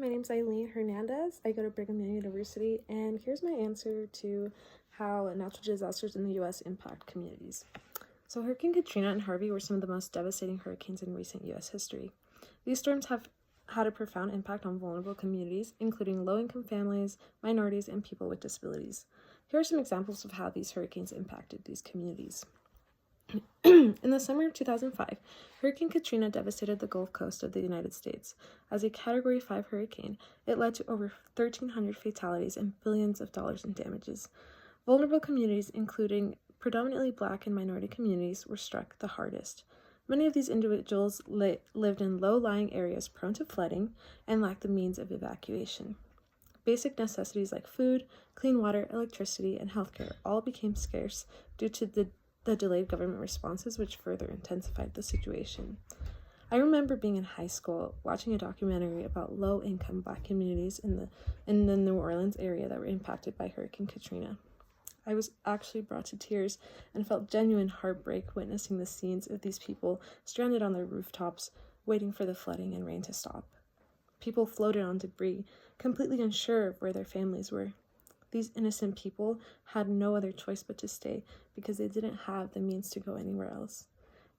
my name is Eileen Hernandez. I go to Brigham Young University, and here's my answer to how natural disasters in the U.S. impact communities. So Hurricane Katrina and Harvey were some of the most devastating hurricanes in recent U.S. history. These storms have had a profound impact on vulnerable communities, including low-income families, minorities, and people with disabilities. Here are some examples of how these hurricanes impacted these communities. In the summer of 2005, Hurricane Katrina devastated the Gulf Coast of the United States. As a Category 5 hurricane, it led to over 1,300 fatalities and billions of dollars in damages. Vulnerable communities, including predominantly Black and minority communities, were struck the hardest. Many of these individuals lived in low-lying areas prone to flooding and lacked the means of evacuation. Basic necessities like food, clean water, electricity, and healthcare all became scarce due to the delayed government responses, which further intensified the situation. I remember being in high school watching a documentary about low-income Black communities in the New Orleans area that were impacted by Hurricane Katrina. I was actually brought to tears and felt genuine heartbreak witnessing the scenes of these people stranded on their rooftops, waiting for the flooding and rain to stop. People floated on debris, completely unsure of where their families were. These innocent people had no other choice but to stay because they didn't have the means to go anywhere else.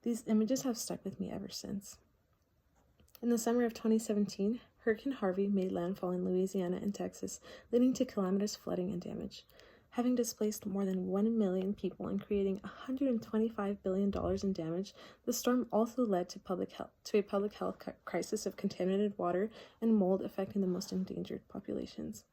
These images have stuck with me ever since. In the summer of 2017, Hurricane Harvey made landfall in Louisiana and Texas, leading to calamitous flooding and damage. Having displaced more than 1 million people and creating $125 billion in damage, the storm also led to a public health crisis of contaminated water and mold affecting the most endangered populations.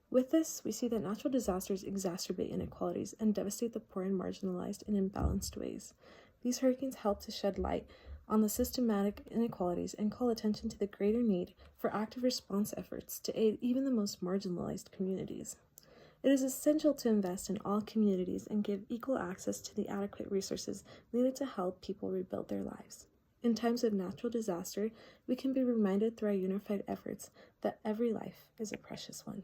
With this, we see that natural disasters exacerbate inequalities and devastate the poor and marginalized in imbalanced ways. These hurricanes help to shed light on the systematic inequalities and call attention to the greater need for active response efforts to aid even the most marginalized communities. It is essential to invest in all communities and give equal access to the adequate resources needed to help people rebuild their lives. In times of natural disaster, we can be reminded through our unified efforts that every life is a precious one.